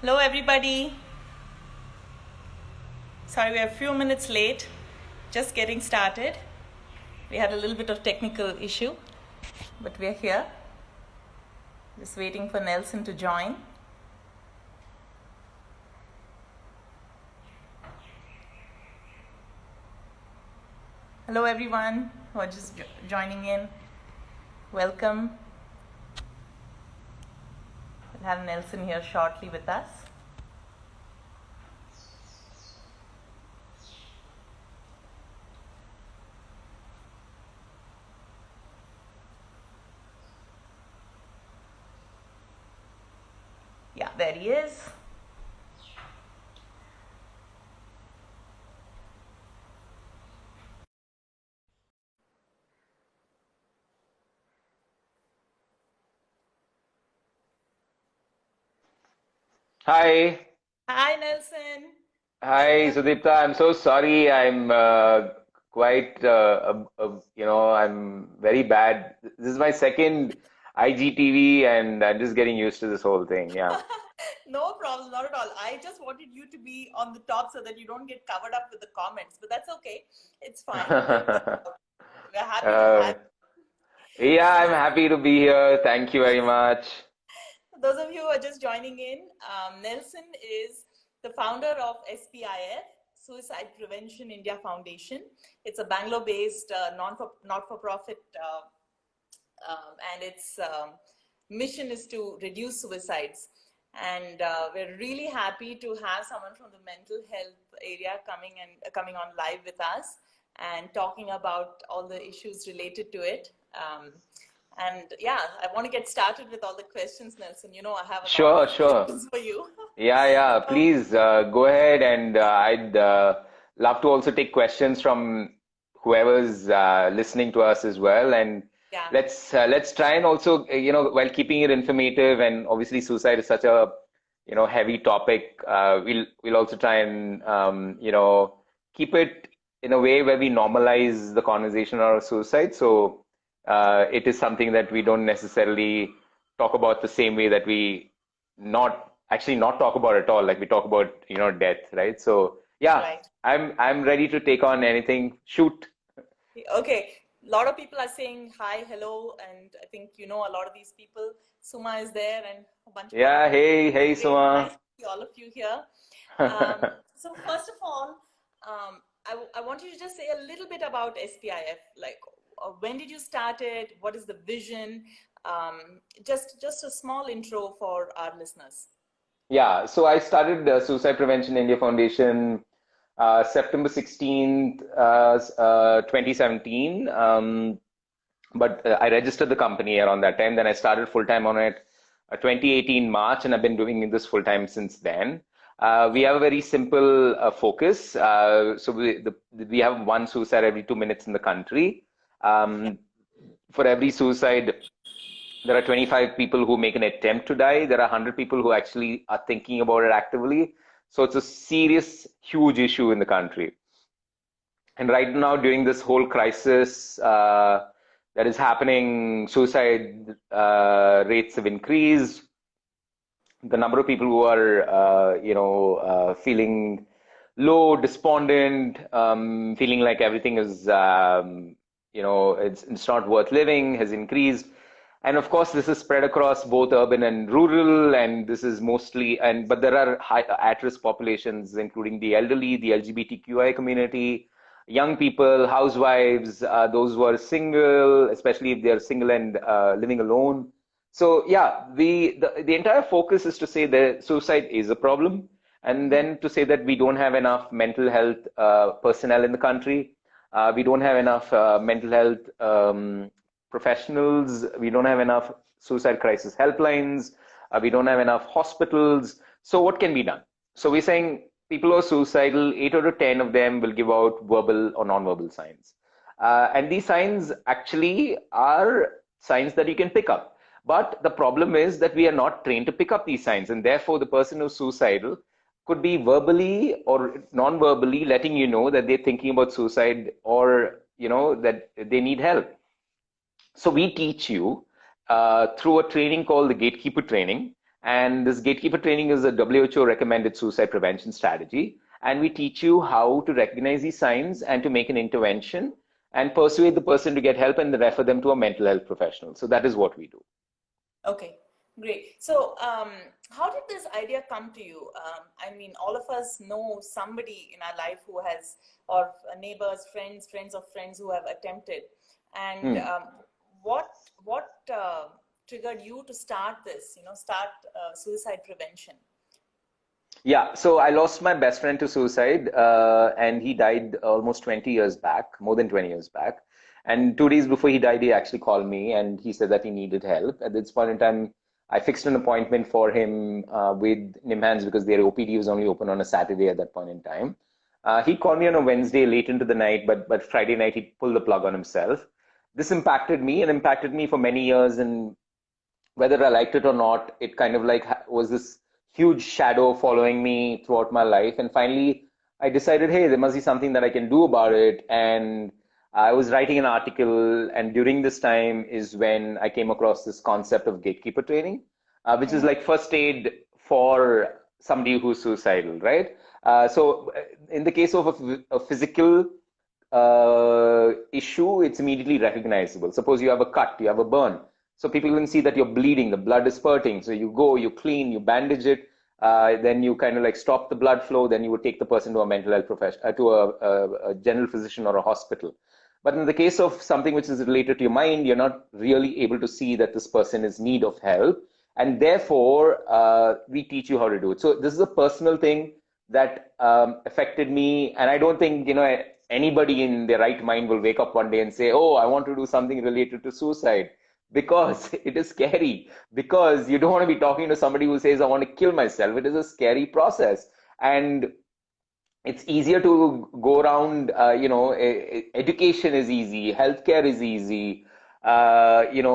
Hello, everybody. Sorry, we're a few minutes late. Just getting started. We had a little bit of technical issue, but we're here. Just waiting for Nelson to join. Hello, everyone who are just joining in. Welcome. We'll have Nelson here shortly with us. Yeah, there he is. Hi. Hi, Nelson. Hi, Welcome. Sudipta. I'm so sorry. I'm quite, I'm very bad. This is my second IGTV, and I'm just getting used to this whole thing. Yeah. No problem, not at all. I just wanted you to be on the top so that you don't get covered up with the comments, but that's okay. It's fine. Don't worry about it. We're happy to Uh, have yeah, you. I'm happy to be here. Thank you very much. Those of you who are just joining in, Nelson is the founder of SPIF, Suicide Prevention India Foundation. It's a Bangalore-based not-for-profit, and its mission is to reduce suicides. And we're really happy to have someone from the mental health area coming on live with us and talking about all the issues related to it. And yeah, I want to get started with all the questions, Nelson. You know, I have a lot of Sure, sure. questions for you. Yeah. So, Please go ahead, and I'd love to also take questions from whoever's listening to us as well. And yeah, let's try and also, while keeping it informative, and obviously suicide is such a, heavy topic. We'll also try and keep it in a way where we normalize the conversation around suicide. So it is something that we don't necessarily talk about the same way that we not talk about at all, like we talk about death, right? So yeah, right. I'm ready to take on anything. Shoot. Okay. A lot of people are saying hi, hello, and I think you know a lot of these people. Suma is there, and a bunch of other Yeah, people. hey Great, nice Suma. to see all of you here. So first of all, I want you to just say a little bit about SPIF. Like, when did you start it? What is the vision? Just a small intro for our listeners. Yeah, so I started Suicide Prevention India Foundation September 16th, 2017. But I registered the company around that time. Then I started full time on it 2018 March, and I've been doing this full time since then. We Okay. have a very simple focus. We have one suicide every 2 minutes in the country. Okay. Um, for every suicide, there are 25 people who make an attempt to die. There are 100 people who actually are thinking about it actively. So it's a serious, huge issue in the country. And right now, during this whole crisis that is happening, suicide rates have increased. The number of people who are, feeling low, despondent, feeling like everything is, it's not worth living, has increased. And of course, this is spread across both urban and rural, and this is mostly, but there are at-risk populations, including the elderly, the LGBTQI community, young people, housewives, those who are single, especially if they are single and living alone. So yeah, the entire focus is to say that suicide is a problem, and Mm-hmm. then to say that we don't have enough mental health personnel in the country. We don't have enough mental health professionals. We don't have enough suicide crisis helplines. We don't have enough hospitals. So what can be done? So we're saying people who are suicidal, 8 out of 10 of them will give out verbal or non-verbal signs. And these signs actually are signs that you can pick up. But the problem is that we are not trained to pick up these signs, and therefore the person who's suicidal could be verbally or non-verbally letting you know that they're thinking about suicide, or that they need help. So we teach you through a training called the Gatekeeper Training, And this gatekeeper training is a WHO recommended suicide prevention strategy. And we teach you how to recognize these signs and to make an intervention and persuade the person to get help and refer them to a mental health professional. So that is what we do. Okay, great. So, how did this idea come to you? I mean, all of us know somebody in our life who has, or neighbors, friends of friends who have attempted. And what triggered you to start this? Start suicide prevention. Yeah, so I lost my best friend to suicide, and he died almost 20 years back, more than 20 years back. And 2 days before he died, he actually called me and he said that he needed help. At this point in time, I fixed an appointment for him with Nimhans because their OPD was only open on a Saturday at that point in time. He called me on a Wednesday late into the night, but Friday night he pulled the plug on himself. This impacted me and impacted me for many years, and whether I liked it or not, it kind of like was this huge shadow following me throughout my life. And finally, I decided, hey, there must be something that I can do about it. And I was writing an article, and during this time is when I came across this concept of gatekeeper training, which is like first aid for somebody who's suicidal, right? So, in the case of a physical issue, it's immediately recognizable. Suppose you have a cut, you have a burn. So people can see that you're bleeding, the blood is spurting. So you go, you clean, you bandage it, then you kind of like stop the blood flow, then you would take the person to a mental health professional, to a general physician or a hospital. But in the case of something which is related to your mind, you're not really able to see that this person is in need of help. And therefore, we teach you how to do it. So this is a personal thing that affected me. And I don't think, anybody in their right mind will wake up one day and say, oh, I want to do something related to suicide. Because it is scary, because you don't want to be talking to somebody who says, I want to kill myself. It is a scary process. And it's easier to go around, education is easy, healthcare is easy, Swachh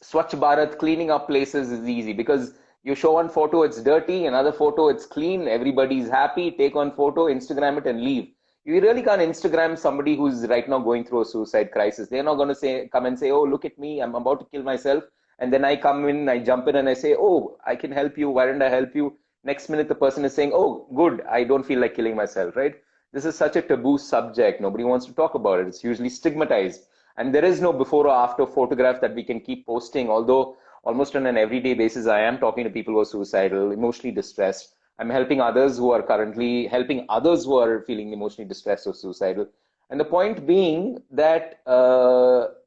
Bharat, cleaning up places is easy because you show one photo, it's dirty, another photo, it's clean, everybody's happy, take one photo, Instagram it and leave. You really can't Instagram somebody who's right now going through a suicide crisis. They're not going to come and say, oh, look at me, I'm about to kill myself. And then I come in, I jump in and I say, oh, I can help you. Why don't I help you? Next minute, the person is saying, oh, good, I don't feel like killing myself, right? This is such a taboo subject. Nobody wants to talk about it. It's usually stigmatized. And there is no before or after photograph that we can keep posting, although almost on an everyday basis, I am talking to people who are suicidal, emotionally distressed. I'm helping others who are feeling emotionally distressed or suicidal. And the point being that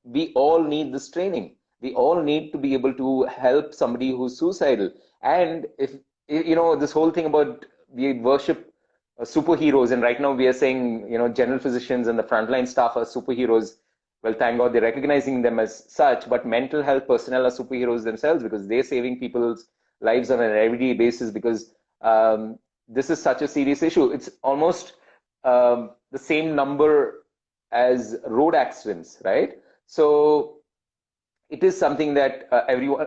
we all need this training. We all need to be able to help somebody who's suicidal. And if, this whole thing about we worship superheroes, and right now we are saying, general physicians and the frontline staff are superheroes. Well, thank God they're recognizing them as such, but mental health personnel are superheroes themselves because they're saving people's lives on an everyday basis because this is such a serious issue. It's almost the same number as road accidents, right? So it is something that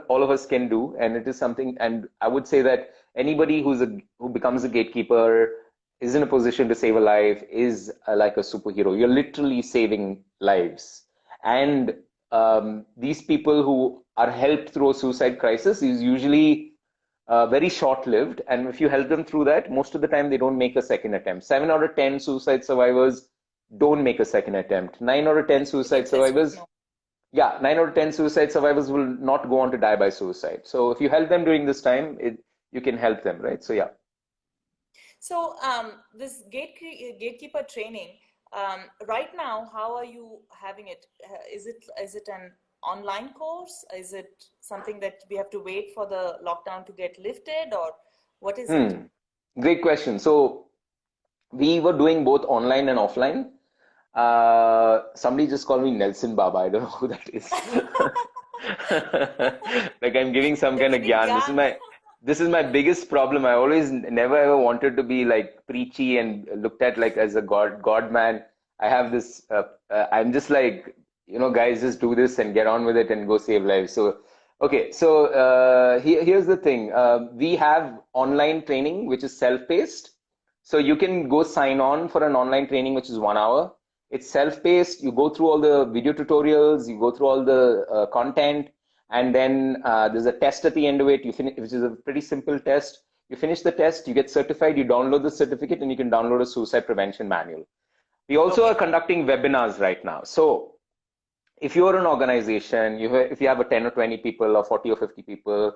all of us can do, and it is something. And I would say that anybody who becomes a gatekeeper is in a position to save a life is like a superhero. You're literally saving lives, and these people who are helped through a suicide crisis is usually very short-lived, and if you help them through that, most of the time they don't make a second attempt. 7 out of 10 suicide survivors don't make a second attempt. 9 out of 10 suicide survivors, yeah, 9 out of 10 suicide survivors will not go on to die by suicide. So if you help them during this time, you can help them, right? So yeah. So this gatekeeper training, right now, how are you having it? Is it an online course? Is it something that we have to wait for the lockdown to get lifted, or what is it? Great question. So we were doing both online and offline. Somebody just called me Nelson Baba. I don't know who that is. Like I'm giving some kind of gyan. This is my biggest problem. I always never ever wanted to be like preachy and looked at like as a God man. I have this. I'm just like, guys, just do this and get on with it and go save lives. So, okay. So here's the thing. We have online training which is self-paced. So you can go sign on for an online training which is 1 hour. It's self-paced. You go through all the video tutorials. You go through all the content. And then there's a test at the end of it, which is a pretty simple test. You finish the test, you get certified, you download the certificate, and you can download a suicide prevention manual. We also are conducting webinars right now. So if you're an organization, if you have a 10 or 20 people or 40 or 50 people,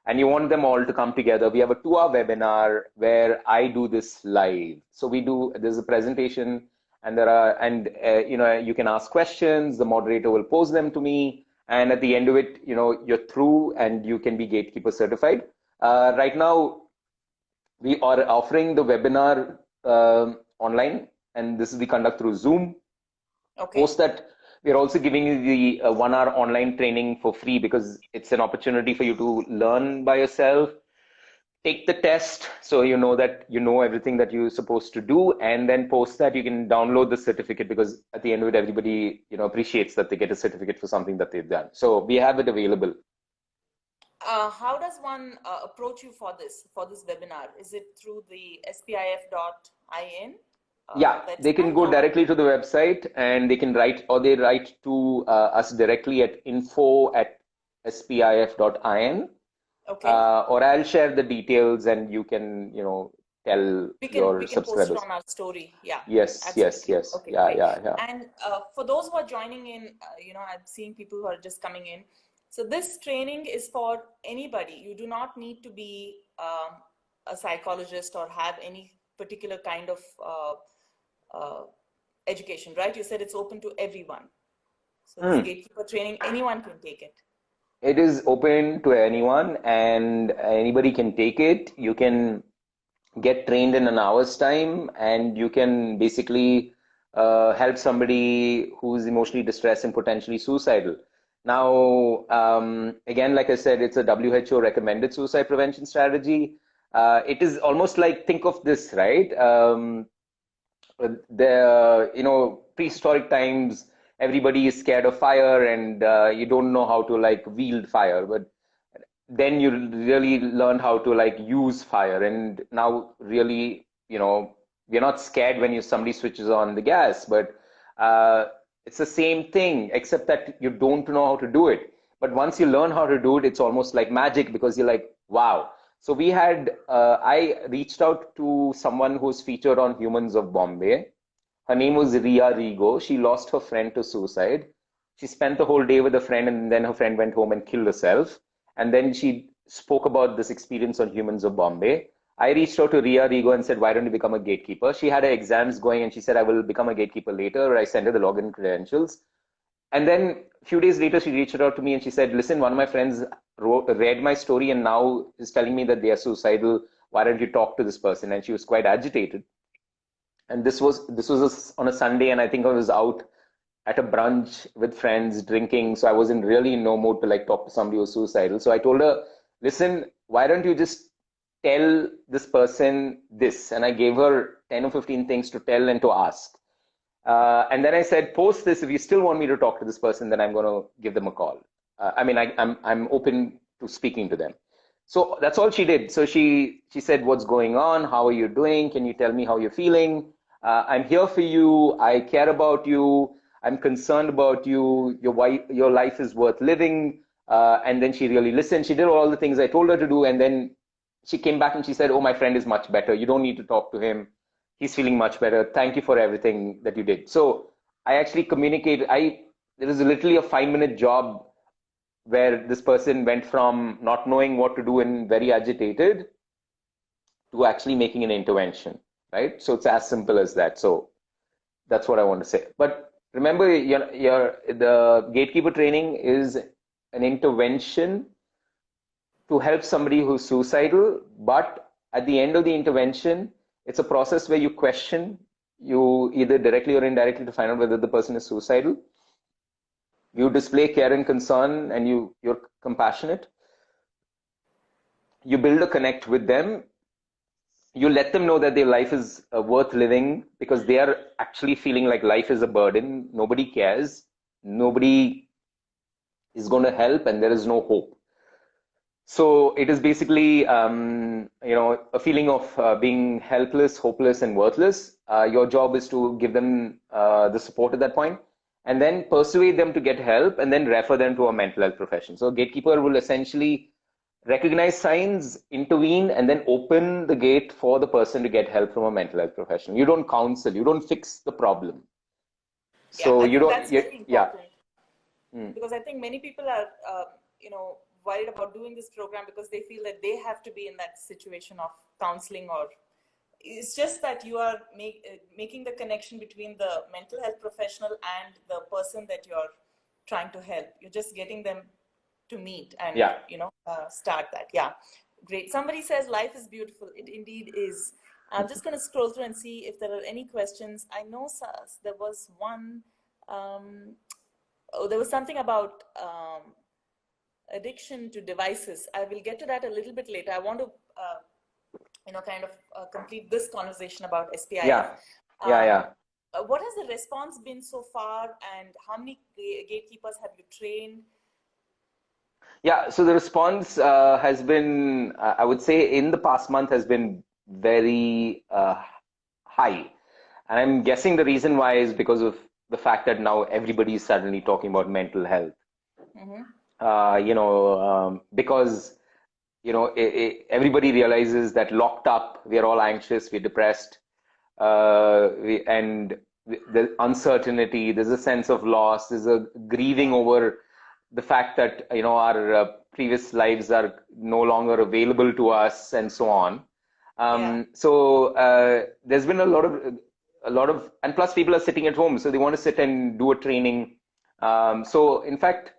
and you want them all to come together, we have a 2-hour webinar where I do this live. So there's a presentation, and you can ask questions, the moderator will pose them to me, and at the end of it, you're through and you can be Gatekeeper certified. Right now, we are offering the webinar online, and this we conduct through Zoom. Post that, we're also giving you the 1-hour online training for free, because it's an opportunity for you to learn by yourself, take the test so you know that you know everything that you're supposed to do, and then post that you can download the certificate, because at the end of it, everybody appreciates that they get a certificate for something that they've done. So we have it available. How does one approach you for this webinar? Is it through the spif.in? Yeah, they can go directly to the website, and they can write to us directly at info@spif.in. Or I'll share the details, and you can, tell your subscribers. Post it on our story. Yeah. Yes, absolutely. Yes. Okay, yeah. And for those who are joining in, I'm seeing people who are just coming in. So this training is for anybody. You do not need to be a psychologist or have any particular kind of education, right? You said it's open to everyone. So this Gatekeeper training, anyone can take it. It is open to anyone, and anybody can take it. You can get trained in an hour's time, and you can basically help somebody who's emotionally distressed and potentially suicidal. Now, again, like I said, it's a WHO recommended suicide prevention strategy. It is almost like, think of this, right? Prehistoric times, everybody is scared of fire, and you don't know how to wield fire, but then you really learn how to use fire. And now really, we're not scared when somebody switches on the gas, but it's the same thing, except that you don't know how to do it. But once you learn how to do it, it's almost like magic, because you're like, wow. So I reached out to someone who's featured on Humans of Bombay. Her name was Ria Rigo. She lost her friend to suicide. She spent the whole day with a friend, and then her friend went home and killed herself. And then she spoke about this experience on Humans of Bombay. I reached out to Ria Rigo and said, why don't you become a gatekeeper? She had her exams going, and she said, I will become a gatekeeper later. I sent her the login credentials. And then a few days later, she reached out to me and she said, listen, one of my friends read my story and now is telling me that they are suicidal. Why don't you talk to this person? And she was quite agitated. And this was on a Sunday, and I think I was out at a brunch with friends drinking. So I was in really no mood to talk to somebody who's suicidal. So I told her, listen, why don't you just tell this person this? And I gave her 10 or 15 things to tell and to ask. And then I said, post this. If you still want me to talk to this person, then I'm going to give them a call. I'm open to speaking to them. So that's all she did. So she said, what's going on? How are you doing? Can you tell me how you're feeling? I'm here for you. I care about you. I'm concerned about you. Your life is worth living. And then she really listened. She did all the things I told her to do. And then she came back and she said, oh, my friend is much better. You don't need to talk to him. He's feeling much better. Thank you for everything that you did. So I actually communicated. There was literally a 5-minute job where this person went from not knowing what to do and very agitated to actually making an intervention, right? So it's as simple as that. So that's what I want to say. But remember, the Gatekeeper training is an intervention to help somebody who's suicidal. But at the end of the intervention, it's a process where you question, you either directly or indirectly, to find out whether the person is suicidal. You display care and concern, and you're compassionate. You build a connect with them. You let them know that their life is worth living, because they are actually feeling like life is a burden. Nobody cares. Nobody is going to help, and there is no hope. So it is basically, a feeling of being helpless, hopeless, and worthless. Your job is to give them the support at that point. and then persuade them to get help, and then refer them to a mental health professional. So gatekeeper will essentially recognize signs, intervene, and then open the gate for the person to get help from a mental health professional. You don't counsel, you don't fix the problem. Yeah, So I you think don't, that's very yeah. important because I think many people are, worried about doing this program because they feel that they have to be in that situation of counseling, or it's just that you are making the connection between the mental health professional and the person that you're trying to help. You're just getting them to meet and, Yeah. start that. Yeah, great. Somebody says life is beautiful. It indeed is. I'm just going to scroll through and see if there are any questions. I know there was one. There was something about addiction to devices. I will get to that a little bit later. I want to, complete this conversation about SPIF. Yeah. What has the response been so far, and how many gatekeepers have you trained? Yeah, so the response has been, I would say, in the past month has been very high. And I'm guessing the reason why is because of the fact that now everybody is suddenly talking about mental health. Because everybody realizes that locked up, we are all anxious, we're depressed, and the uncertainty, there's a sense of loss, there's a grieving over the fact that our previous lives are no longer available to us, and so on. So there's been a lot of, and plus people are sitting at home, so they want to sit and do a training. So in fact,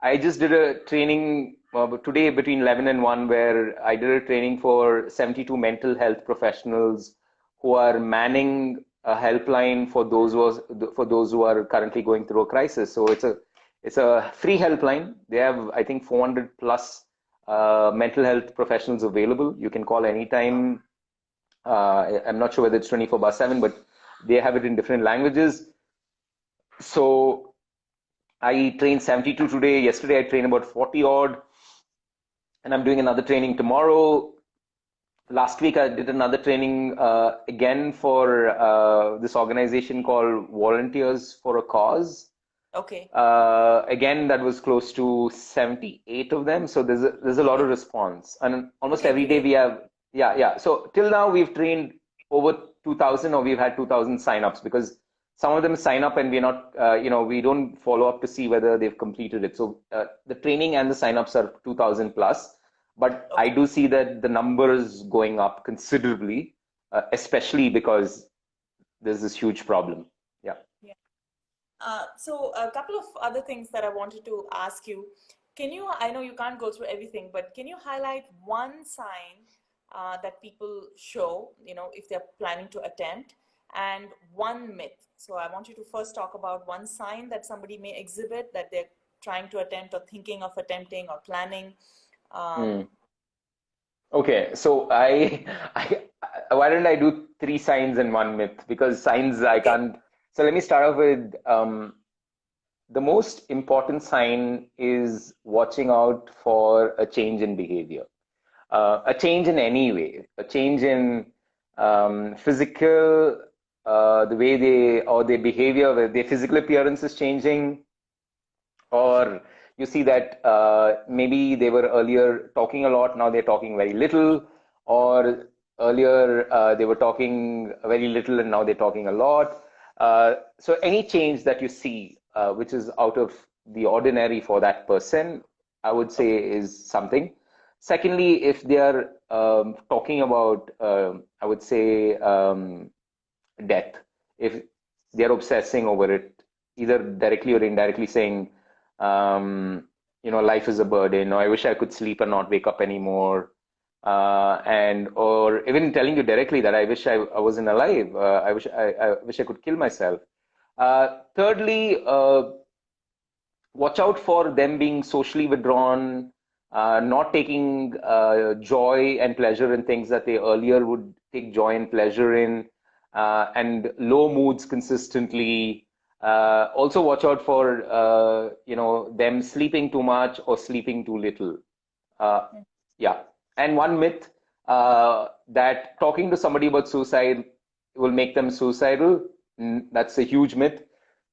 I just did a training today between 11 and 1 where I did a training for 72 mental health professionals who are manning a helpline for those who are currently going through a crisis. So it's a free helpline. They have, I think, 400 plus mental health professionals available. You can call anytime. I'm not sure whether it's 24/7, but they have it in different languages. So I trained 72 today. Yesterday I trained about 40 odd, and I'm doing another training tomorrow. Last week I did another training again for this organization called Volunteers for a Cause. Okay. Again, that was close to 78 of them. So there's a lot of response, and almost every day we have. Yeah. So till now we've trained over 2,000, or we've had 2,000 signups, because some of them sign up and we're not, we don't follow up to see whether they've completed it. So the training and the signups are 2,000 plus, but I do see that the numbers going up considerably, especially because there's this huge problem. Yeah. So a couple of other things that I wanted to ask you. I know you can't go through everything, but can you highlight one sign that people show, if they're planning to attempt, and one myth? So I want you to first talk about one sign that somebody may exhibit that they're trying to attempt, or thinking of attempting, or planning. Okay, so why don't I do 3 signs and 1 myth? Because signs I can't. So let me start off with the most important sign is watching out for a change in behavior, a change in any way, a change in physical, the way their behavior, their physical appearance is changing, or you see that maybe they were earlier talking a lot, now they're talking very little, or earlier they were talking very little and now they're talking a lot. So any change that you see which is out of the ordinary for that person, I would say is something. Secondly, if they are talking about, I would say, death, if they're obsessing over it, either directly or indirectly saying, life is a burden, or I wish I could sleep and not wake up anymore, or even telling you directly that I wish I wasn't alive, I wish I could kill myself. Thirdly, watch out for them being socially withdrawn, not taking joy and pleasure in things that they earlier would take joy and pleasure in, and low moods consistently. Also watch out for them sleeping too much or sleeping too little. Yeah. And one myth that talking to somebody about suicide will make them suicidal. That's a huge myth.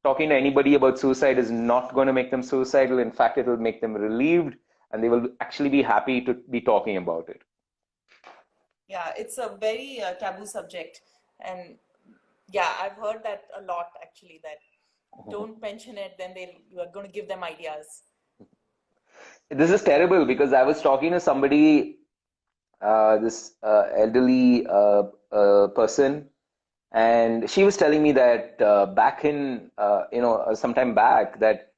talking to anybody about suicide is not going to make them suicidal. In fact, it will make them relieved, and they will actually be happy to be talking about it. Yeah, it's a very taboo subject. And yeah, I've heard that a lot actually, that don't mention it, then you are going to give them ideas. This is terrible because I was talking to somebody, this elderly person, and she was telling me that back in, sometime back, that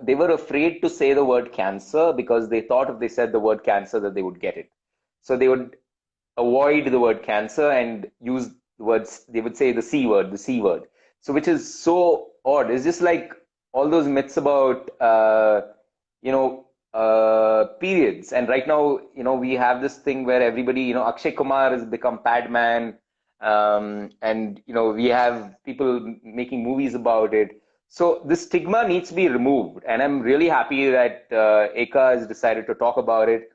they were afraid to say the word cancer because they thought if they said the word cancer that they would get it. So they would avoid the word cancer and use the words, they would say the C word, the C word. So which is so odd. It's just like all those myths about, periods. And right now, we have this thing where everybody, Akshay Kumar has become Padman. And, we have people making movies about it. So the stigma needs to be removed. And I'm really happy that EKA has decided to talk about it.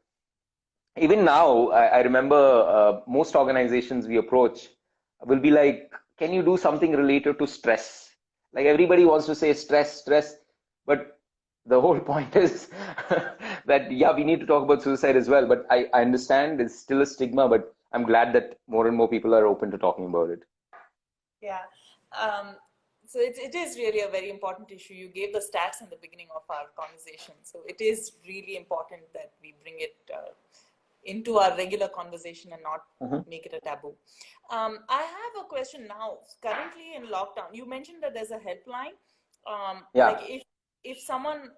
Even now, I remember most organizations we approach will be like, can you do something related to stress? Like everybody wants to say stress, stress, but the whole point is that, yeah, we need to talk about suicide as well. But I understand it's still a stigma, but I'm glad that more and more people are open to talking about it. Yeah. So it is really a very important issue. You gave the stats in the beginning of our conversation. So it is really important that we bring it into our regular conversation and not make it a taboo. I have a question now. Currently in lockdown, you mentioned that there's a helpline. Yeah. Like if someone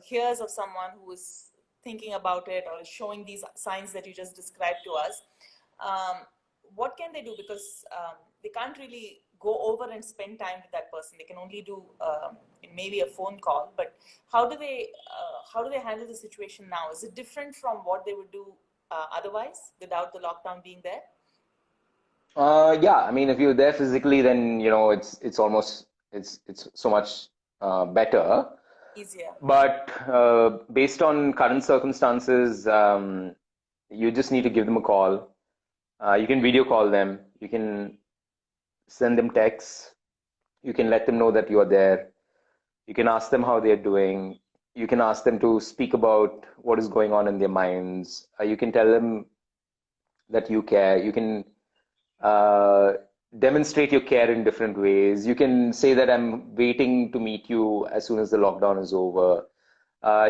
hears of someone who is thinking about it or is showing these signs that you just described to us, what can they do? Because they can't really go over and spend time with that person. They can only do maybe a phone call. But how do they handle the situation now? Is it different from what they would do otherwise without the lockdown being there? Yeah, I mean, if you're there physically, then it's almost it's so much better. Easier. But based on current circumstances, you just need to give them a call. You can video call them. You can send them texts. You can let them know that you are there. You can ask them how they're doing. You can ask them to speak about what is going on in their minds. You can tell them that you care. You can demonstrate your care in different ways. You can say that I'm waiting to meet you as soon as the lockdown is over.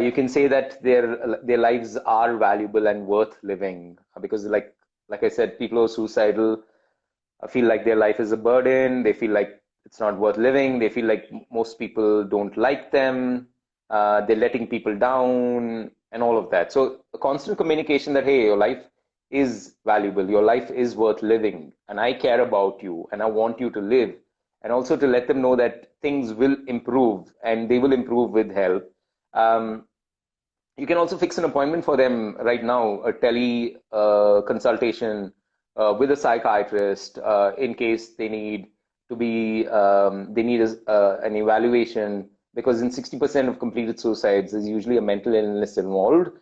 You can say that their lives are valuable and worth living because, like I said, people who are suicidal feel like their life is a burden. They feel like it's not worth living. They feel like most people don't like them. They're letting people down and all of that. So a constant communication that, hey, your life is valuable. Your life is worth living. And I care about you and I want you to live. And also to let them know that things will improve and they will improve with help. You can also fix an appointment for them right now, a tele consultation with a psychiatrist in case they need to be an evaluation, because in 60% of completed suicides there's usually a mental illness involved.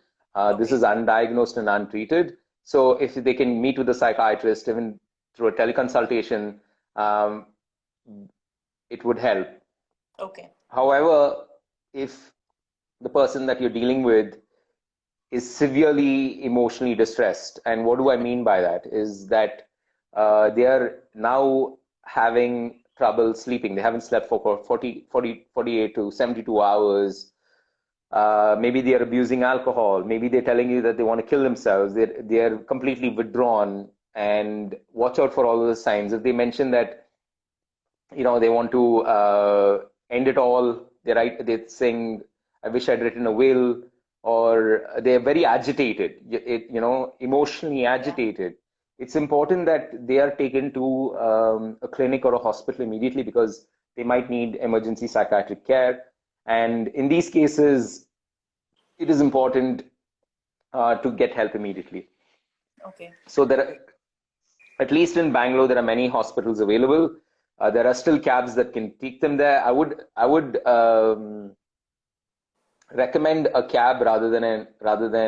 This is undiagnosed and untreated. So if they can meet with a psychiatrist even through a teleconsultation, it would help. Okay. However, if the person that you're dealing with is severely emotionally distressed, and what do I mean by that is that they are now having trouble sleeping. They haven't slept for 48 to 72 hours. Maybe they are abusing alcohol. Maybe they're telling you that they want to kill themselves. They're completely withdrawn, and watch out for all those signs. If they mention that, they want to end it all, they're saying, I wish I'd written a will, or they're very agitated, emotionally agitated. It's important that they are taken to a clinic or a hospital immediately because they might need emergency psychiatric care. And in these cases, it is important to get help immediately. Okay. So at least in Bangalore, there are many hospitals available. There are still cabs that can take them there. I would recommend a cab rather than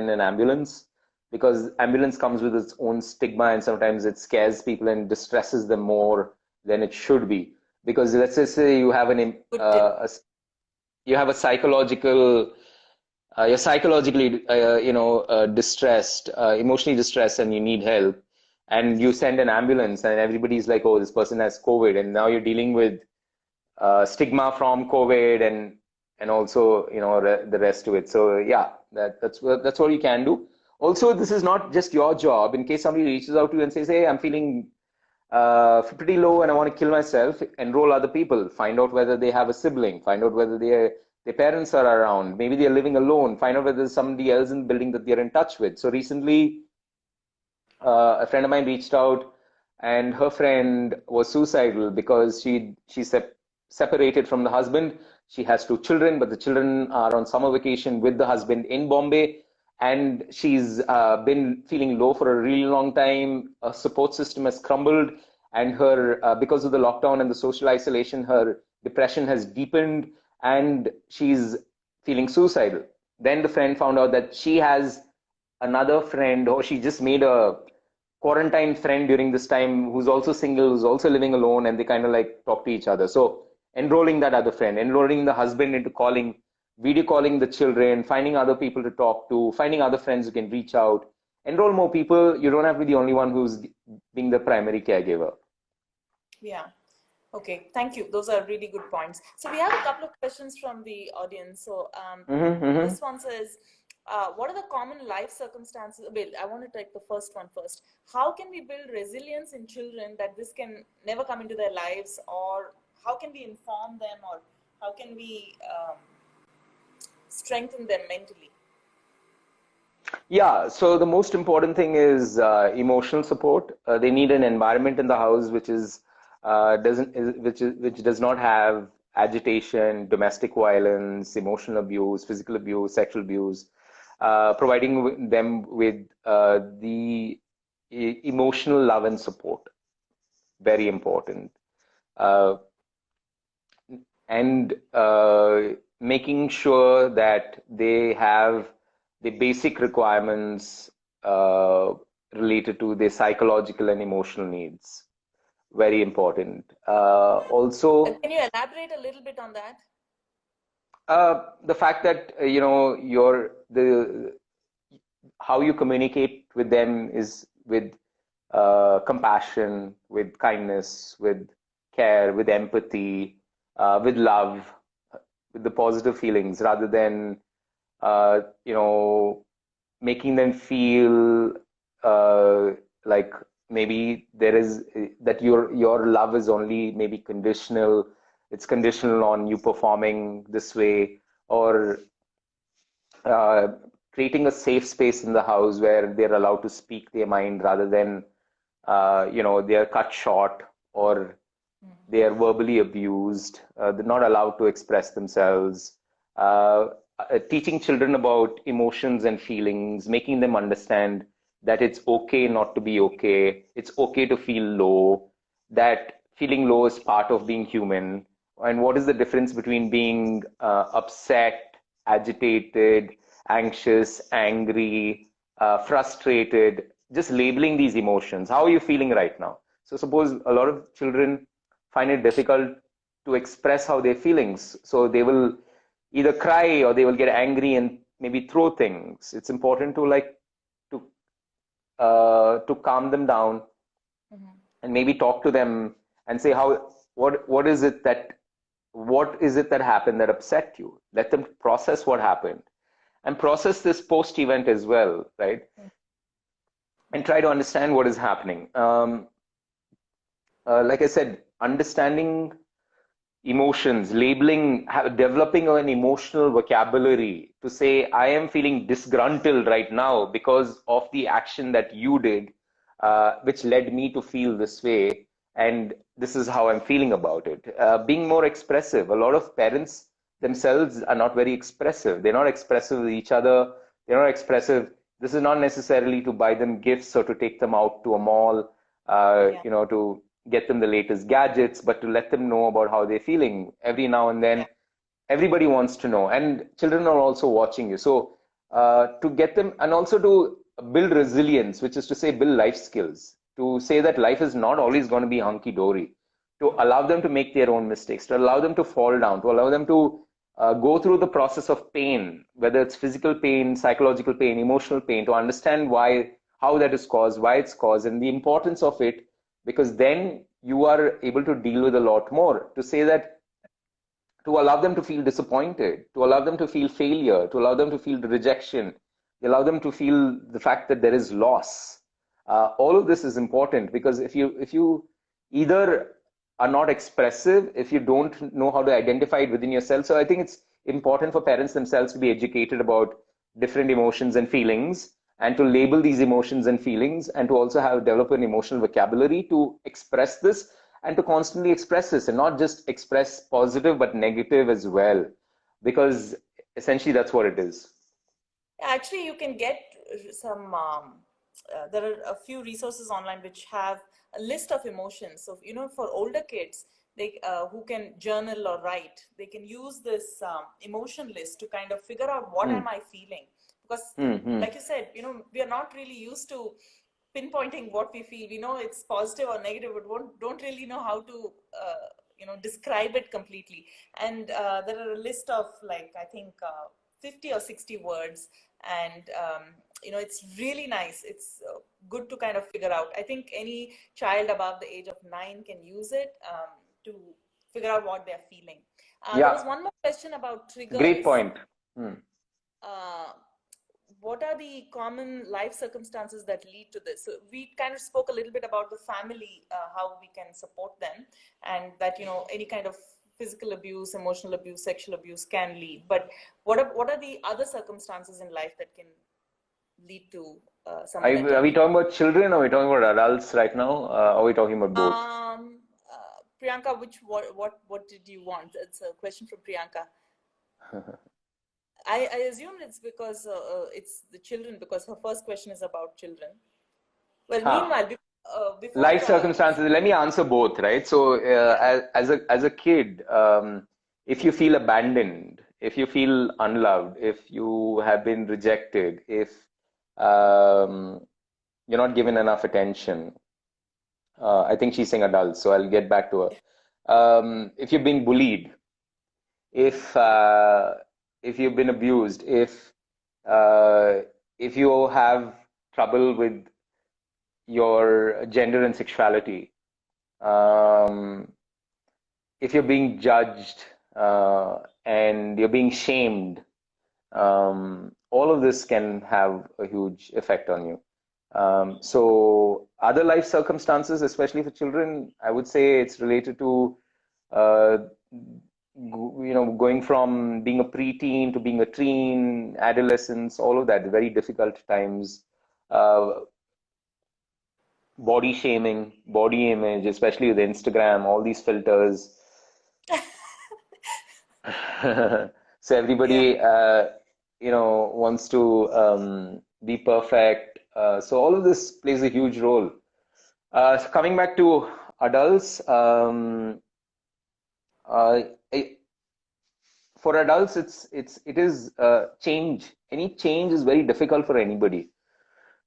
an ambulance, because ambulance comes with its own stigma and sometimes it scares people and distresses them more than it should be. Because let's just say you have Good tip. you have a psychological you're psychologically distressed, emotionally distressed, and you need help, and you send an ambulance, and everybody's like, oh, this person has COVID, and now you're dealing with stigma from COVID, and also the rest of it. So yeah, that's what you can do. Also, this is not just your job. In case somebody reaches out to you and says, hey, I'm feeling pretty low and I want to kill myself, enroll other people, find out whether they have a sibling, find out whether their parents are around, maybe they're living alone, find out whether there's somebody else in the building that they're in touch with. So recently, a friend of mine reached out, and her friend was suicidal because she's separated from the husband. She has two children, but the children are on summer vacation with the husband in Bombay, and she's been feeling low for a really long time. Her support system has crumbled, and her because of the lockdown and the social isolation, her depression has deepened, and she's feeling suicidal. Then the friend found out that she has another friend, or she just made a quarantine friend during this time who's also single, who's also living alone, and they kind of like talk to each other. So enrolling that other friend, enrolling the husband into calling, video calling the children, finding other people to talk to, finding other friends who can reach out, enroll more people. You don't have to be the only one who's being the primary caregiver. Yeah. Okay, thank you. Those are really good points. So we have a couple of questions from the audience. So this one says, what are the common life circumstances? Well, I want to take the first one first. How can we build resilience in children that this can never come into their lives, or how can we inform them, or how can we strengthen them mentally? Yeah, so the most important thing is emotional support. They need an environment in the house which is which does not have agitation, domestic violence, emotional abuse, physical abuse, sexual abuse. Providing them with the emotional love and support, very important. Uh, and making sure that they have the basic requirements related to their psychological and emotional needs. Very important. Also, Can you elaborate a little bit on that? the fact that how you communicate with them is with compassion, with kindness, with care, with empathy, with love, with the positive feelings, rather than uh, you know making them feel like maybe there is that your love is only maybe conditional. It's conditional on you performing this way, or uh, creating a safe space in the house where they're allowed to speak their mind, rather than they're cut short, or they are verbally abused. They're not allowed to express themselves. Teaching children about emotions and feelings, making them understand that it's okay not to be okay. It's okay to feel low, that feeling low is part of being human. And what is the difference between being upset, agitated, anxious, angry, frustrated, just labeling these emotions. How are you feeling right now? So suppose a lot of children find it difficult to express how they're feeling. So they will either cry, or they will get angry and maybe throw things. It's important to to calm them down, and maybe talk to them and say what is it that happened that upset you. Let them process what happened, and process this post event as well, right? And try to understand what is happening. Like I said, understanding emotions, labeling, developing an emotional vocabulary to say, I am feeling disgruntled right now because of the action that you did, which led me to feel this way. And this is how I'm feeling about it. Being more expressive. A lot of parents themselves are not very expressive. They're not expressive with each other. They're not expressive. This is not necessarily to buy them gifts or to take them out to a mall, to get them the latest gadgets, but to let them know about how they're feeling every now and then. Everybody wants to know, and children are also watching you. So to get them, and also to build resilience, which is to say build life skills, to say that life is not always going to be hunky dory. to allow them to make their own mistakes, to allow them to fall down, to allow them to go through the process of pain, whether it's physical pain, psychological pain, emotional pain, to understand why, how that is caused, why it's caused, and the importance of it, because then you are able to deal with a lot more. To say that, to allow them to feel disappointed, to allow them to feel failure, to allow them to feel rejection, to allow them to feel the fact that there is loss. All of this is important, because if you either are not expressive, if you don't know how to identify it within yourself. So I think it's important for parents themselves to be educated about different emotions and feelings, and to label these emotions and feelings, and to also have develop an emotional vocabulary to express this, and to constantly express this, and not just express positive but negative as well, because essentially that's what it is. Actually, you can get some, there are a few resources online which have a list of emotions. So, for older kids, they who can journal or write, they can use this emotion list to kind of figure out what Hmm. am I feeling. Because, Hmm. like you said, we are not really used to pinpointing what we feel. We know it's positive or negative, but don't really know how to, describe it completely. And there are a list of, like, I think 50 or 60 words, and it's really nice. It's good to kind of figure out. I think any child above the age of 9 can use it to figure out what they're feeling. There Yeah, was one more question about great triggers. point. Hmm. uh, what are the common life circumstances that lead to this? So we kind of spoke a little bit about the family, how we can support them, and that, any kind of physical abuse, emotional abuse, sexual abuse can lead. But what are the other circumstances in life that can lead to some mental Are we talking about children, or are we talking about adults right now? Are we talking about both? Priyanka, what did you want? It's a question from Priyanka. I assume it's because it's the children, because her first question is about children. Well, Huh. meanwhile, before Life circumstances. Let me answer both, right? So, yeah, as a kid, if you feel abandoned, if you feel unloved, if you have been rejected, if um, you're not given enough attention, I think she's saying adults, so I'll get back to her. If you're being bullied, if uh, if you've been abused, uh, if you have trouble with your gender and sexuality, um, if you're being judged, and you're being shamed, all of this can have a huge effect on you. So other life circumstances, especially for children, I would say it's related to uh, going from being a preteen to being a teen, adolescence, all of that, very difficult times. Uh, Body shaming, body image, especially with Instagram, all these filters. So yeah. everybody, wants to be perfect. So all of this plays a huge role. So coming back to adults, uh, I- for adults, it is change. Any change is very difficult for anybody.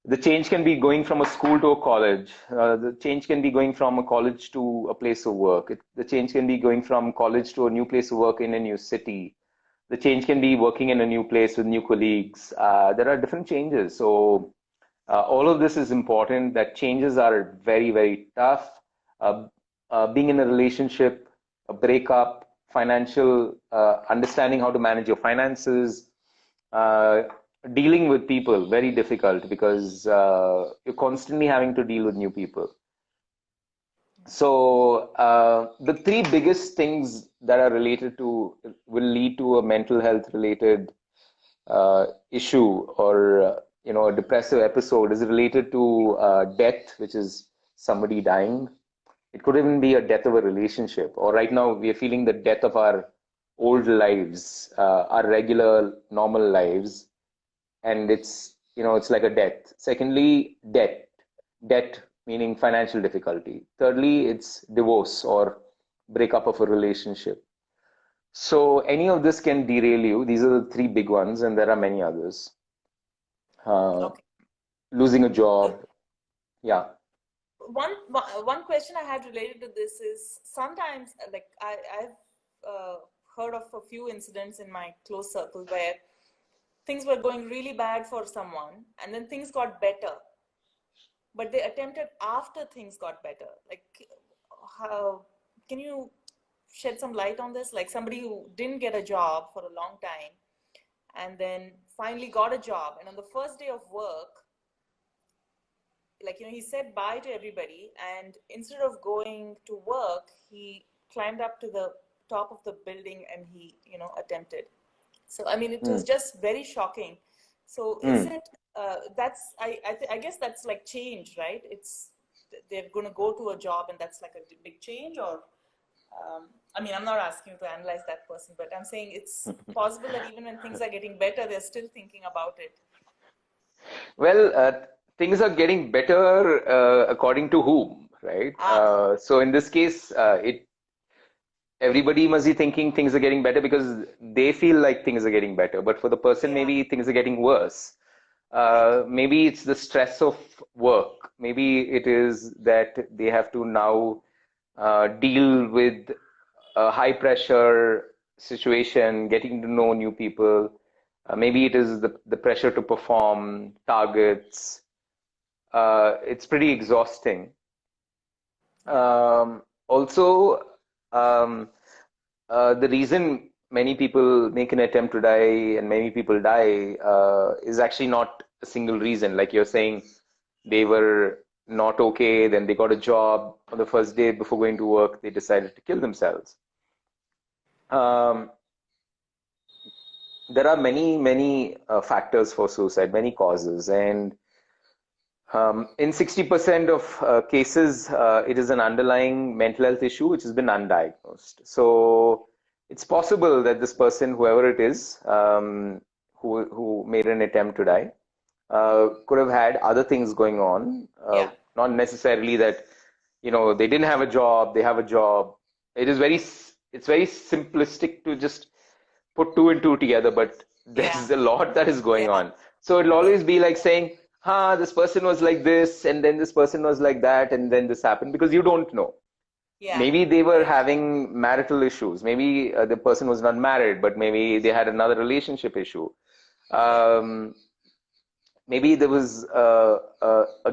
The change can be going from a school to a college. The change can be going from a college to a place of work. The change can be going from college to a new place of work in a new city. The change can be working in a new place with new colleagues. There are different changes. So all of this is important. That changes are very, very tough. Uh, Being in a relationship, a breakup, financial, understanding how to manage your finances, uh, dealing with people, very difficult, because you're constantly having to deal with new people. So the three biggest things that are related to will lead to a mental health related issue, or a depressive episode, is related to death, which is somebody dying. It could even be a death of a relationship, or right now we are feeling the death of our old lives, our regular normal lives, and it's like a death. Secondly, debt meaning financial difficulty. Thirdly, it's divorce or breakup of a relationship. So any of this can derail you. These are the three big ones, and there are many others. uh, Okay. Losing a So, job. Yeah. one question I had related to this is sometimes like I've heard of a few incidents in my close circle where things were going really bad for someone and then things got better, but they attempted after things got better. Like, how can you shed some light on this? Like somebody who didn't get a job for a long time and then finally got a job, and on the first day of work, like, he said bye to everybody, and instead of going to work, he climbed up to the top of the building and he, attempted. So, I mean, it was just very shocking. So is it, I guess that's like change, right? They're going to go to a job and that's like a big change, or, I mean, I'm not asking you to analyze that person, but I'm saying it's possible that even when things are getting better, they're still thinking about it. Well, things are getting better according to whom, right? So in this case, everybody must be thinking things are getting better because they feel like things are getting better. But for the person, maybe things are getting worse. Maybe it's the stress of work. Maybe it is that they have to now deal with a high pressure situation, getting to know new people. Maybe it is the pressure to perform targets. It's pretty exhausting. Also, the reason many people make an attempt to die and many people die is actually not a single reason. Like you're saying, they were not okay, then they got a job. On the first day before going to work, they decided to kill themselves. There are many factors for suicide, many causes, and in 60% of cases, it is an underlying mental health issue which has been undiagnosed. So it's possible that this person, whoever it is, who made an attempt to die, could have had other things going on. Not necessarily that, they didn't have a job, they have a job. It's very simplistic to just put two and two together, but there's a lot that is going on. So it'll always be like saying, this person was like this, and then this person was like that, and then this happened, because you don't know. Maybe they were having marital issues. Maybe the person was not married, but maybe they had another relationship issue. Maybe there was a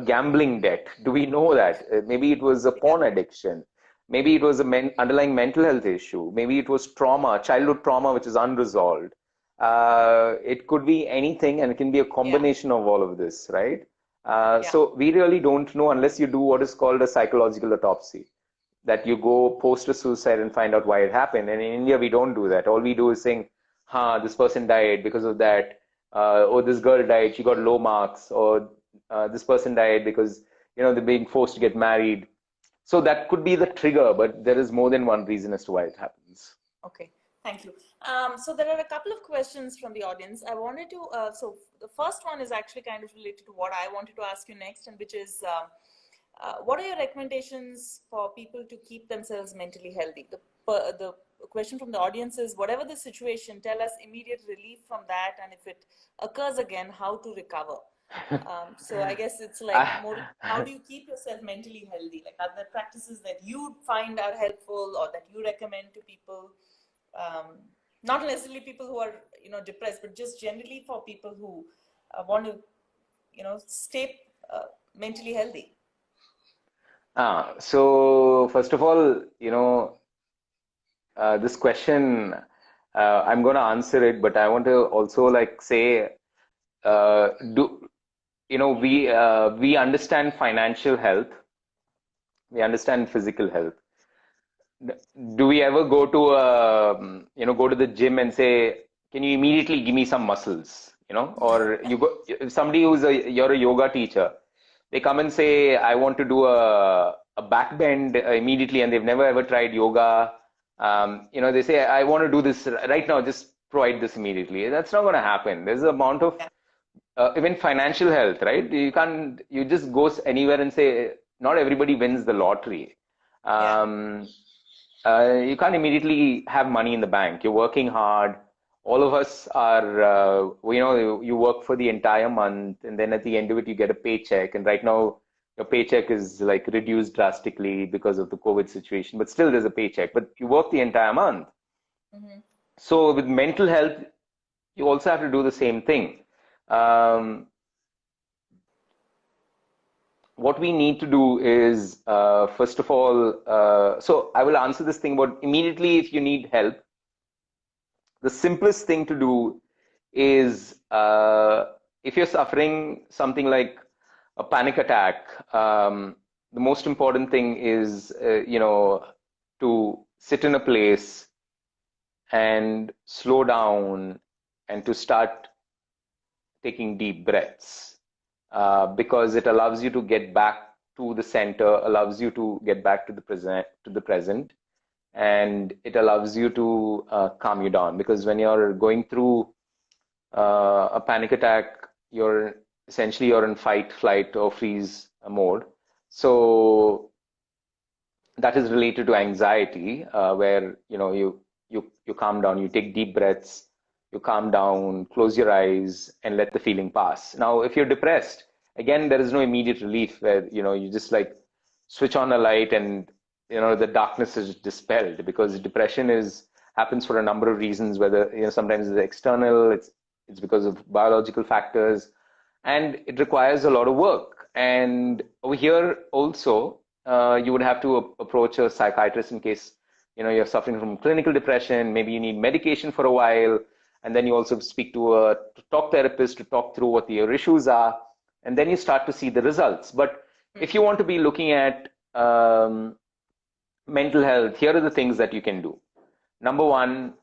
gambling debt. Do we know that? Maybe it was a porn addiction. Maybe it was an underlying mental health issue. Maybe it was trauma, childhood trauma, which is unresolved. It could be anything, and it can be a combination of all of this, right? So we really don't know unless you do what is called a psychological autopsy, that you go post a suicide and find out why it happened. And in India, we don't do that. All we do is saying, this person died because of that. Or this girl died, she got low marks. Or this person died because, they're being forced to get married. So that could be the trigger, but there is more than one reason as to why it happens. Okay, thank you. So there are a couple of questions from the audience. I wanted to, so the first one is actually kind of related to what I wanted to ask you next, and which is, what are your recommendations for people to keep themselves mentally healthy? The question from the audience is, whatever the situation, tell us immediate relief from that, and if it occurs again, how to recover. So I guess it's like more, how do you keep yourself mentally healthy? Like, are there practices that you find are helpful or that you recommend to people? Not necessarily people who are, depressed, but just generally for people who want to, stay mentally healthy. So first of all, this question, I'm going to answer it, but I want to also say, we understand financial health, we understand physical health. Do we ever go to the gym and say, can you immediately give me some muscles, or somebody you're a yoga teacher, they come and say, I want to do a back bend immediately, and they've never ever tried yoga. They say, I want to do this right now, just provide this immediately. That's not going to happen. There's an amount of even financial health, right? You just go anywhere and say, not everybody wins the lottery. You can't immediately have money in the bank. You're working hard. All of us are, you work for the entire month, and then at the end of it, you get a paycheck. And right now, your paycheck is like reduced drastically because of the COVID situation, but still there's a paycheck, but you work the entire month. Mm-hmm. So with mental health, you also have to do the same thing. Um, what we need to do is, first of all, so I will answer this thing about immediately if you need help, the simplest thing to do is if you're suffering something like a panic attack, the most important thing is, to sit in a place and slow down and to start taking deep breaths, because it allows you to get back to the center, allows you to get back to the present, and it allows you to calm you down. Because when you're going through a panic attack, you're in fight, flight, or freeze mode. So that is related to anxiety, where you calm down, you take deep breaths, you calm down, close your eyes, and let the feeling pass. Now, if you're depressed, again, there is no immediate relief where you just like switch on a light and the darkness is dispelled, because depression is happens for a number of reasons. Whether sometimes it's external, it's because of biological factors, and it requires a lot of work. And over here also, you would have to approach a psychiatrist in case you're suffering from clinical depression. Maybe you need medication for a while, and then you also speak to a talk therapist to talk through what your issues are, and then you start to see the results. But if you want to be looking at mental health, here are the things that you can do. Number one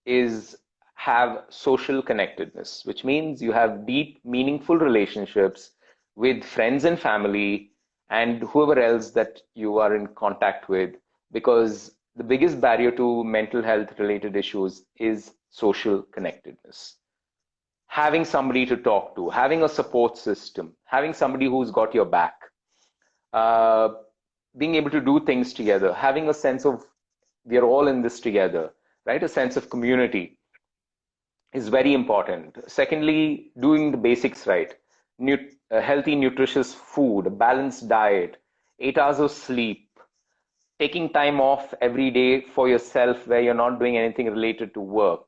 is have social connectedness, which means you have deep, meaningful relationships with friends and family and whoever else that you are in contact with, because the biggest barrier to mental health related issues is social connectedness. Having somebody to talk to, having a support system, having somebody who's got your back, uh, being able to do things together, having a sense of we are all in this together, right? A sense of community is very important. Secondly, doing the basics right. Healthy, nutritious food, a balanced diet, 8 hours of sleep, taking time off every day for yourself where you're not doing anything related to work,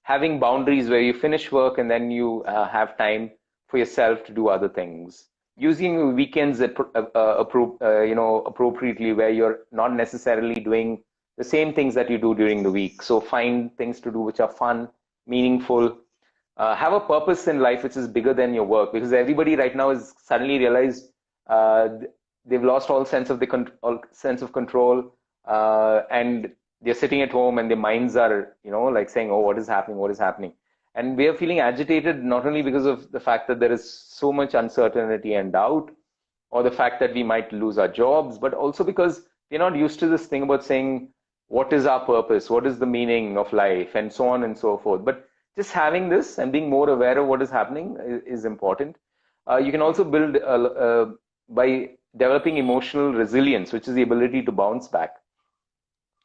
having boundaries where you finish work and then you have time for yourself to do other things, using weekends appropriately, where you're not necessarily doing the same things that you do during the week. So find things to do which are fun, meaningful. Have a purpose in life which is bigger than your work, because everybody right now is suddenly realized uh, they've lost all sense of control, and they're sitting at home and their minds are like saying, oh, what is happening, what is happening. And we are feeling agitated not only because of the fact that there is so much uncertainty and doubt, or the fact that we might lose our jobs, but also because we're not used to this thing about saying, what is our purpose? What is the meaning of life? And so on and so forth. But just having this and being more aware of what is happening is important. You can also build by developing emotional resilience, which is the ability to bounce back.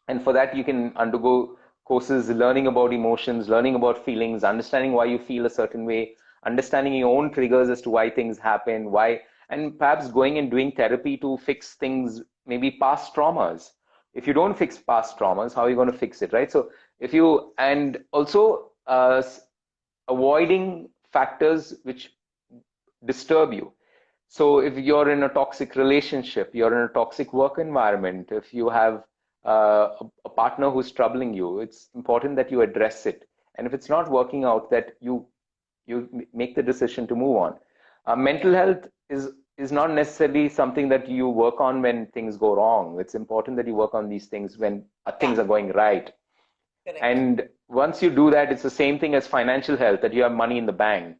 And for that, you can undergo courses learning about emotions, learning about feelings, understanding why you feel a certain way, understanding your own triggers as to why things happen, why, and perhaps going and doing therapy to fix things, maybe past traumas. If you don't fix past traumas, how are you going to fix it, right? So if you, and also avoiding factors which disturb you. So if you're in a toxic relationship, you're in a toxic work environment, if you have a partner who's troubling you, it's important that you address it. And if it's not working out, that you make the decision to move on. Mental health is not necessarily something that you work on when things go wrong. It's important that you work on these things when things are going right. Correct. And once you do that, it's the same thing as financial health, that you have money in the bank.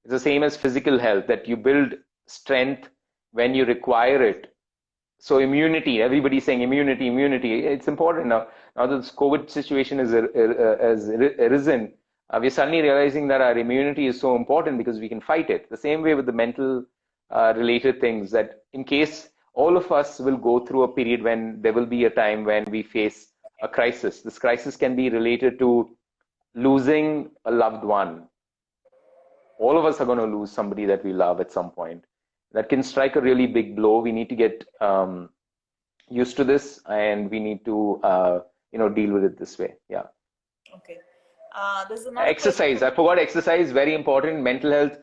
It's the same as physical health, that you build strength when you require it. So immunity, everybody's saying immunity, immunity. It's important now. Now that this COVID situation has arisen, we're suddenly realizing that our immunity is so important because we can fight it. The same way with the mental related things, that in case all of us will go through a period when there will be a time when we face a crisis. This crisis can be related to losing a loved one. All of us are going to lose somebody that we love at some point. that can strike a really big blow. We need to get used to this, and we need to deal with it this way. Yeah. Okay. There's another question Exercise. from. I forgot exercise. Very important. Mental health.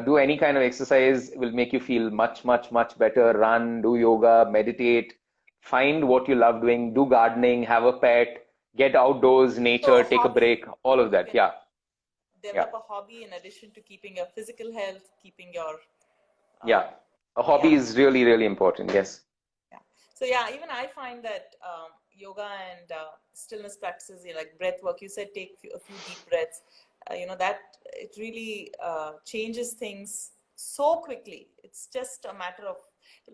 Do any kind of exercise will make you feel much, much, much better. Run, do yoga, meditate, find what you love doing, do gardening, have a pet, get outdoors, So nature, a take a hobby. break, all of You that. can Yeah. Yeah. develop a hobby in addition to keeping your physical health, keeping your um, Yeah. A hobby yeah. is really, really important. Yes. Yeah. So yeah, even I find that yoga and stillness practices, like breath work, you said take a few deep breaths. That it really changes things so quickly. It's just a matter of,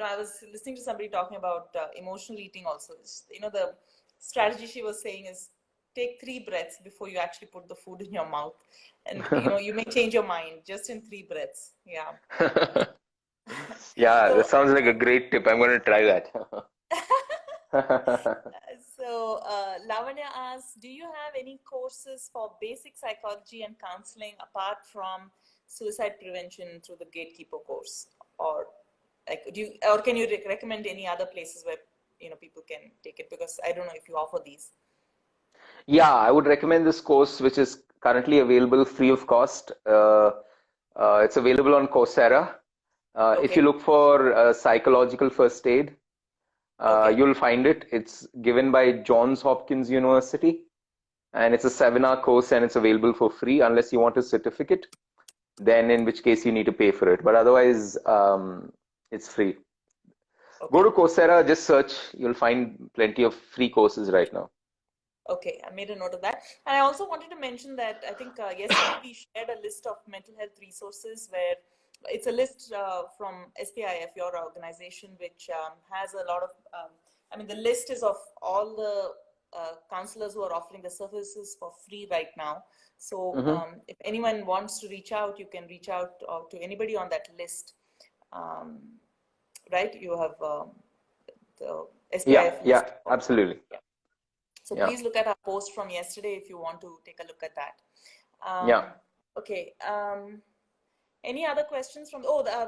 I was listening to somebody talking about emotional eating also. The strategy she was saying is take 3 breaths before you actually put the food in your mouth, and you may change your mind just in 3 breaths. Yeah. Yeah, that So sounds like a great tip. I'm going to try that. Lavanya asks, do you have any courses for basic psychology and counseling apart from suicide prevention through the Gatekeeper course? Or can you recommend any other places where people can take it? Because I don't know if you offer these. Yeah, I would recommend this course, which is currently available free of cost. It's available on Coursera. If you Okay. look for psychological first aid, Okay. you'll find it. It's given by Johns Hopkins University, and it's a 7-hour course, and it's available for free unless you want a certificate. Then, in which case, you need to pay for it. But otherwise, it's free. Go Okay. to Coursera, just search. You'll find plenty of free courses right now. Okay, I made a note of that. And I also wanted to mention that I think yesterday we shared a list of mental health resources where it's a list from SPIF, your organization, which has a lot of, the list is of all the counselors who are offering the services for free right now. So Mm-hmm. if anyone wants to reach out, you can reach out to anybody on that list. Um, right? You have the Yeah, SPIF yeah, list. absolutely. Yeah. So Yeah, please look at our post from yesterday if you want to take a look at that. yeah. Okay. Any other questions from?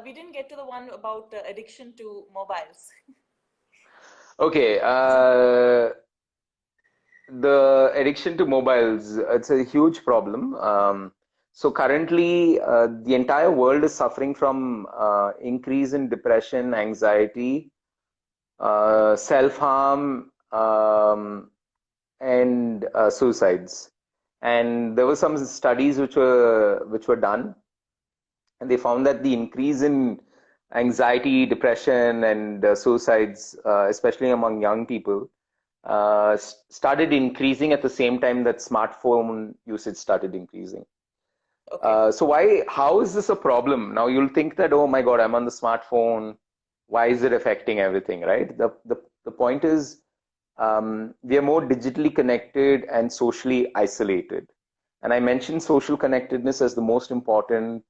We didn't get to the one about addiction to mobiles. Okay. The addiction to mobiles, it's a huge problem. So currently, the entire world is suffering from increase in depression, anxiety, self-harm, and suicides. And there were some studies which were done, and they found that the increase in anxiety, depression, and suicides, especially among young people, started increasing at the same time that smartphone usage started increasing. Okay. How is this a problem? Now you'll think that, oh my God, I'm on the smartphone. Why is it affecting everything, right? The point is, we are more digitally connected and socially isolated. And I mentioned social connectedness as the most important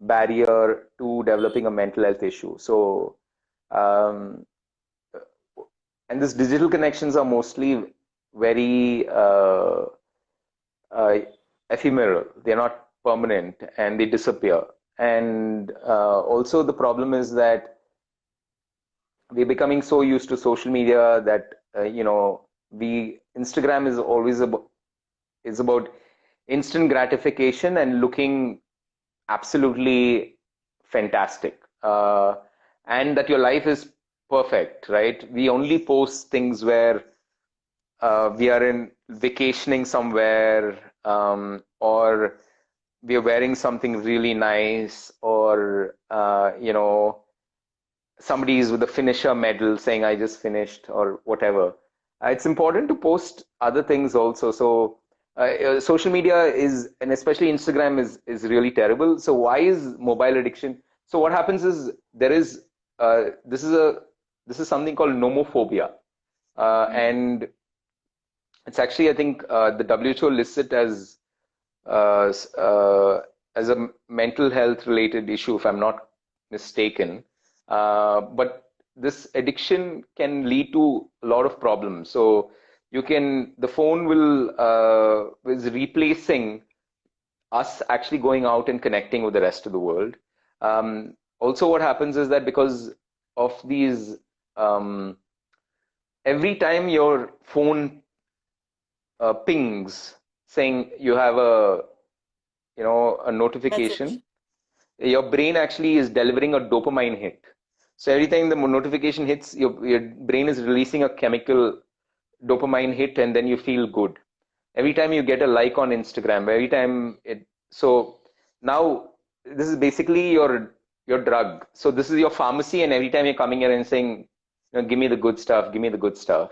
barrier to developing a mental health issue. Um, and these digital connections are mostly very uh, ephemeral. They're not permanent and they disappear. And also the problem is that we're becoming so used to social media that we Instagram is about instant gratification and looking absolutely fantastic, and that your life is perfect, right? We only post things where we are in vacationing somewhere, or we are wearing something really nice, or somebody is with a finisher medal saying I just finished or whatever. It's important to post other things also. So social media is, and especially Instagram, is really terrible. So why is mobile addiction? So what happens is there is this is something called nomophobia, Mm-hmm. and it's actually, I think, the WHO lists it uh, as a mental health related issue, if I'm not mistaken. But this addiction can lead to a lot of problems. So the phone is replacing us actually going out and connecting with the rest of the world. also what happens is that because of these, um, every time your phone pings saying you have a Message. notification, your brain actually is delivering a dopamine hit. So every time the notification hits, your brain is releasing a chemical dopamine hit, and then you feel good. Every time you get a like on Instagram, every time it, so now this is basically your drug. So this is your pharmacy, and every time you're coming here and saying, give me the good stuff, give me the good stuff.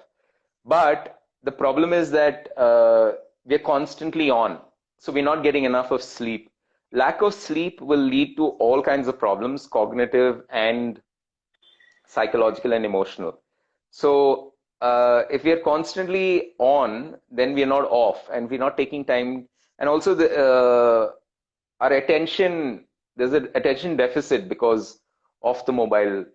But the problem is that we're constantly on. So we're not getting enough of sleep. Lack of sleep will lead to all kinds of problems, cognitive and psychological and emotional. So if we are constantly on, then we are not off, and we're not taking time. And also our attention, there's an attention deficit because of the mobile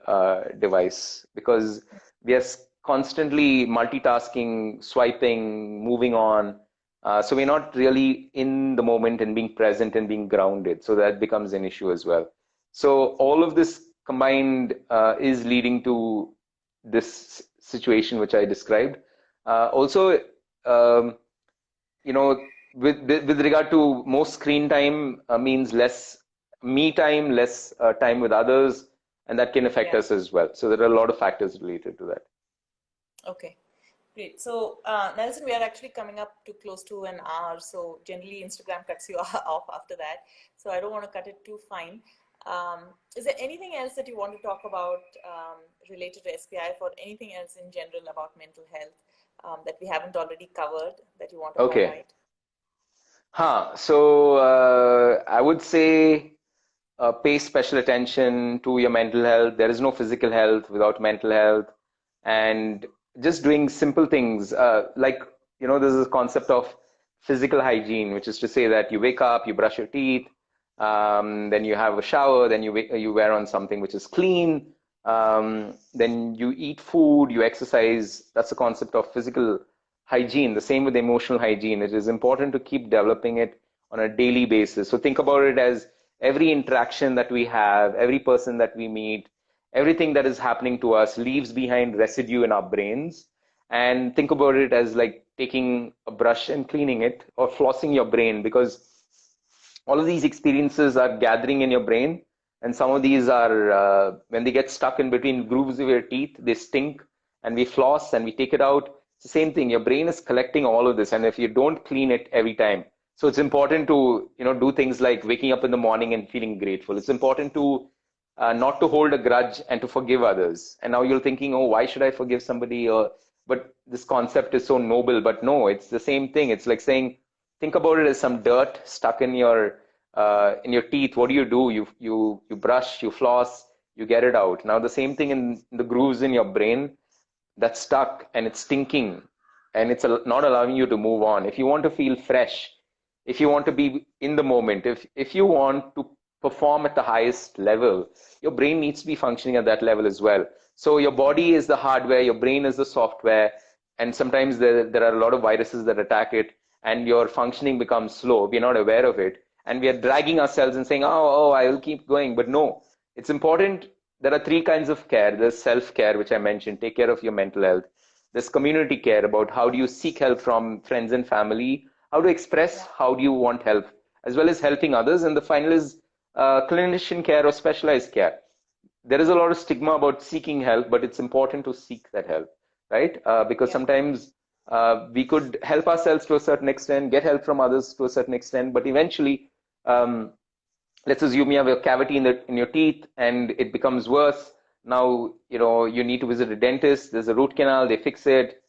device, because we are constantly multitasking, swiping, moving on. So we're not really in the moment and being present and being grounded. So that becomes an issue as well. So all of this combined is leading to this situation which I described. Also, um, with regard to more screen time means less me time, less time with others, and that can affect Yeah. us as well. So there are a lot of factors related to that. Okay. Great. So, Nelson, we are actually coming up to close to an hour. So generally Instagram cuts you off after that. So I don't want to cut it too fine. Is there anything else that you want to talk about related to SPI, or anything else in general about mental health that we haven't already covered that you want to Okay. highlight? So I would say pay special attention to your mental health. There is no physical health without mental health. And just doing simple things like, there's this concept of physical hygiene, which is to say that you wake up, you brush your teeth, then you have a shower, then you wear on something which is clean, then you eat food, you exercise. That's the concept of physical hygiene. The same with emotional hygiene. It is important to keep developing it on a daily basis. So think about it as every interaction that we have, every person that we meet, everything that is happening to us leaves behind residue in our brains. And think about it as like taking a brush and cleaning it, or flossing your brain, because all of these experiences are gathering in your brain. And some of these are, when they get stuck in between grooves of your teeth, they stink, and we floss and we take it out. It's the same thing. Your brain is collecting all of this, and if you don't clean it every time, so it's important to do things like waking up in the morning and feeling grateful. It's important to not to hold a grudge and to forgive others. And now you're thinking, oh, why should I forgive somebody? Or but this concept is so noble. But no, it's the same thing. It's like saying, think about it as some dirt stuck in your teeth. What do? You brush, you floss, you get it out. Now the same thing in the grooves in your brain that's stuck and it's stinking, and it's not allowing you to move on. If you want to feel fresh, if you want to be in the moment, if you want to perform at the highest level, your brain needs to be functioning at that level as well. So your body is the hardware, your brain is the software, and sometimes there are a lot of viruses that attack it, and your functioning becomes slow. We're not aware of it, and we are dragging ourselves and saying, oh, I will keep going. But no, it's important. There are three kinds of care. There's self-care, which I mentioned, take care of your mental health. There's community care, about how do you seek help from friends and family, how to express Yeah. how do you want help, as well as helping others. And the final is clinician care or specialized care. There is a lot of stigma about seeking help, but it's important to seek that help, right? Because Yeah. sometimes we could help ourselves to a certain extent, get help from others to a certain extent, but eventually, um, let's assume you have a cavity in your teeth and it becomes worse. Now, you need to visit a dentist. There's a root canal. They fix it.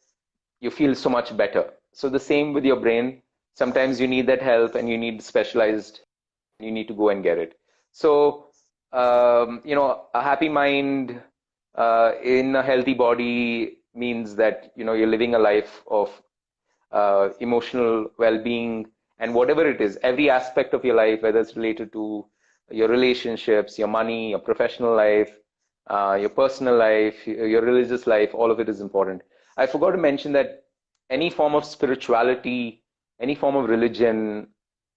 You feel so much better. So the same with your brain. Sometimes you need that help and you need specialized, you need to go and get it. So, a happy mind in a healthy body means that, you're living a life of emotional well-being, and whatever it is, every aspect of your life, whether it's related to your relationships, your money, your professional life, your personal life, your religious life, all of it is important. I forgot to mention that any form of spirituality, any form of religion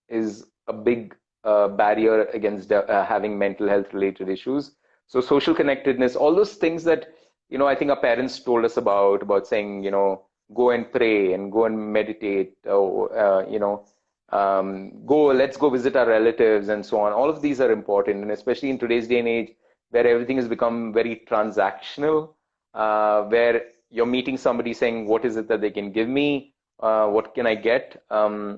is a big barrier against having mental health related issues. So social connectedness, all those things that, I think our parents told us about saying, go and pray and go and meditate, or, let's go visit our relatives and so on. All of these are important. And especially in today's day and age where everything has become very transactional, where you're meeting somebody saying, what is it that they can give me? What can I get? Yeah.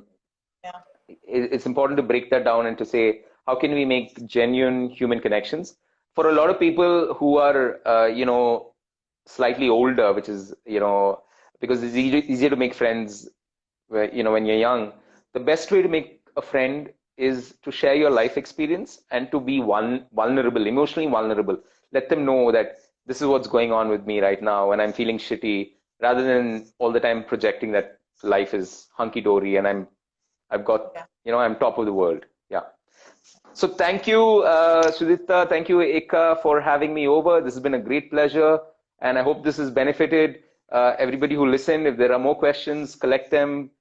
It's important to break that down and to say, how can we make genuine human connections? For a lot of people who are, slightly older, which is, because it's easier to make friends, when you're young, the best way to make a friend is to share your life experience and to be vulnerable, emotionally vulnerable. Let them know that this is what's going on with me right now and I'm feeling shitty, rather than all the time projecting that life is hunky dory and I've got, Yeah. I'm top of the world. Yeah. So thank you, Sudipta. Thank you, Eka, for having me over. This has been a great pleasure, and I hope this has benefited everybody who listened. If there are more questions, collect them,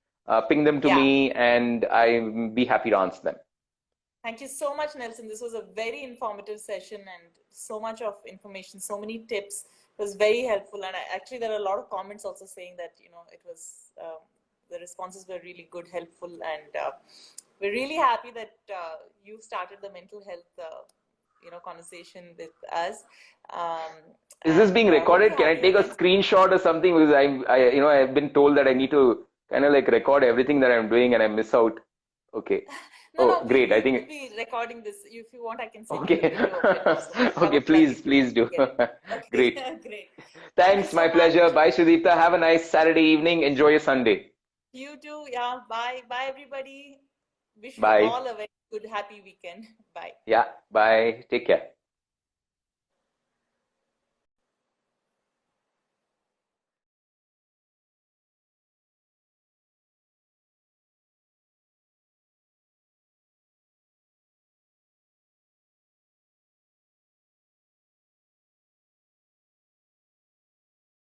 ping them to Yeah. me, and I'll be happy to answer them. Thank you so much, Nelson. This was a very informative session and so much of information, so many tips. It was very helpful. And actually, there are a lot of comments also saying that, it was, the responses were really good, helpful. And we're really happy that you started the mental health, conversation with us. Is this being Hope to recorded? Can have I you take a again. screenshot or something? Because I've been told that I need to kind of like record everything that I'm doing, and I miss out. Okay. No, Oh, no, we, great. I we will think. be recording this. If you want, I can send you the Okay. video of it. So you have Okay, a please, plugin to please do. get it. Okay, Great. great. Thank you Thanks, my so much. pleasure. Bye, Sudipta. Have a nice Saturday evening. Enjoy your Sunday. You too. Yeah. Bye. Bye, everybody. Wish you Bye. all a very good, happy weekend. Bye. Yeah, bye. Take care.